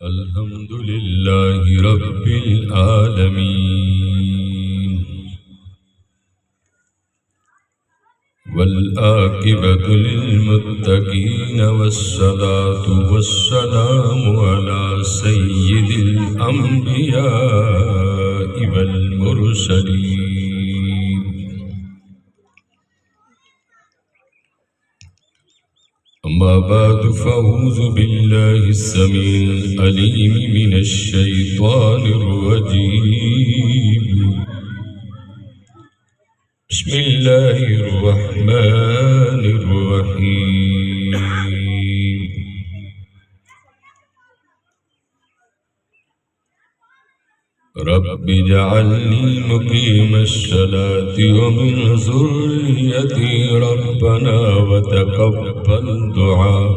الحمد لله رب العالمين والعاقبة للمتقين والصلاة والسلام على سيد الأنبياء والمرسلين. أما بعد فأعوذ بالله السميع العليم من الشيطان الرجيم. بسم الله الرحمن الرحيم. رب اجعلني مقيم الصلاة ومن ذريتي ربنا وتقبل دعاء.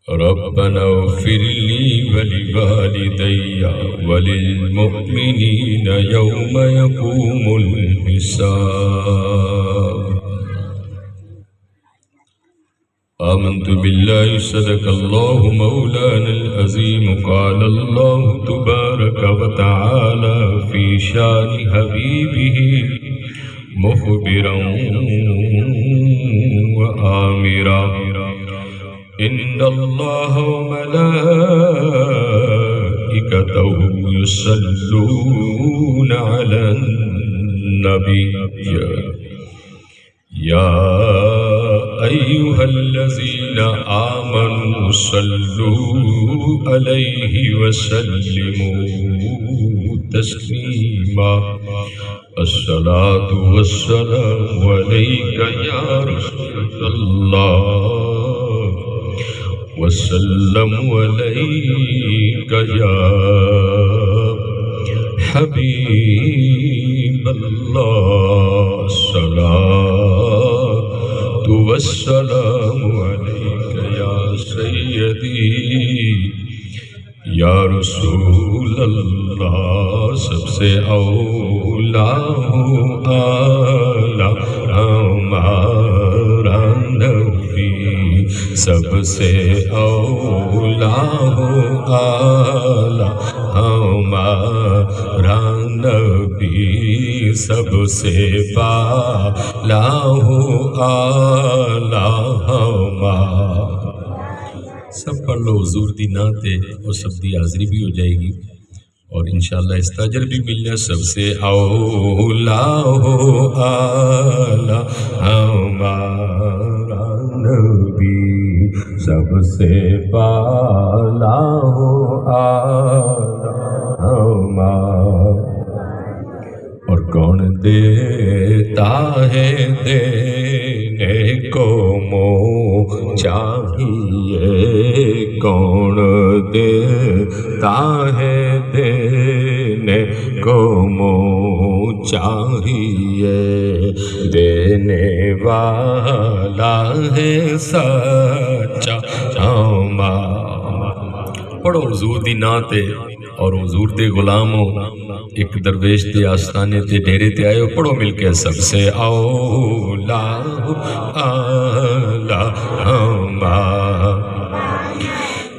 ربنا اغفر لي ولوالدي وللمؤمنين يوم يقوم الحساب. آمنت بالله صدق الله مولانا العظيم. قال الله تبارك وتعالى في شان حبيبه مخبرا وآمرا إن الله وملائكته يصلون على النبي يا أيها الذين آمنوا صلوا عليه وسلموا تسليما. الصلاة والسلام عليك يا رسول الله وسلم عليك يا حبيب الله. الصلاة والسلام عليك يا سيدي یا رسول اللہ. سب سے اولا اعلیٰ ہمارا نبی، سب سے اولا اعلیٰ ہمارا نبی، سب سے بالا اعلیٰ ہمارا. سب پڑھ لو حضور دی نعت ہے اور سب دی حاضری بھی ہو جائے گی اور انشاءاللہ استاجر بھی ملنا. سب سے اولا اعلیٰ ہمارا نبی، سب سے بالا اعلیٰ ہمارا. اور کون دیتا ہے دینے کو منہ چاہیے، کون دیتا ہے دینے کو منہ چاہیے، دینے والا ہے سچا ہمارا. پڑھو حضور دی نعت اور حضور دے غلاموں ایک درویش دے آستانے تے ڈیرے تے آئے ہو. پڑھو مل کے سب سے اولا اعلیٰ ہمارا.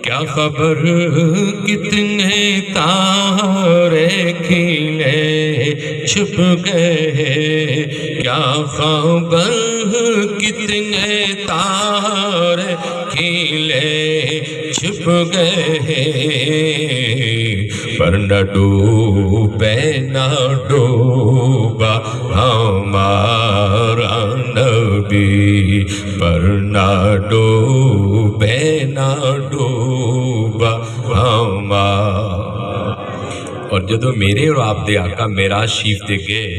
کیا خبر کتنے تارے کھلے چھپ گئے، کیا خبر کتنے تارے کھلے چھپ گئے، پر نہ ڈوبے نہ ڈوبا ہمارا نبی، پر نہ ڈوبے نہ ڈوبا ہمارا. اور جدو میرے اور آپ دے آقا معراج شریف تے گئے،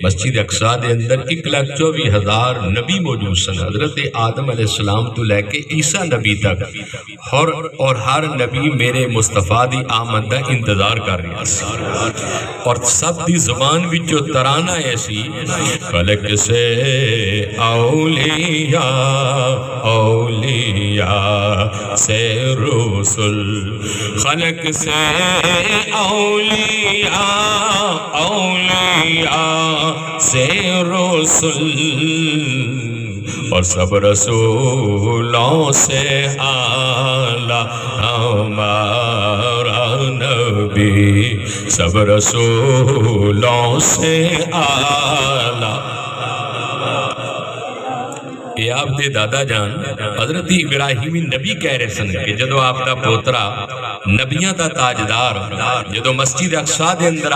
مسجد اقصیٰ دے اندر 1,24,000 نبی موجود سن. حضرت آدم علیہ السلام تو لے کے عیسیٰ نبی تک اور ہر نبی میرے مصطفیٰ دی آمد دا انتظار کر رہا سی. اور سب دی زبان وچ جو ترانہ ایسی، فلک سے اولیاء اولیاء سے رسل، خلق سے اولیاء اولیاء سے رسل، اور سب رسولوں سے اعلیٰ ہمارا نبی، سب رسولوں سے اعلیٰ۔ یہ آپ دے دادا جان حضرت ابراہیمی نبی کہہ رہے سن کہ جدو آپ دا پوترا نبیاں دا تاجدار جدو مسجد اقصی دے اندر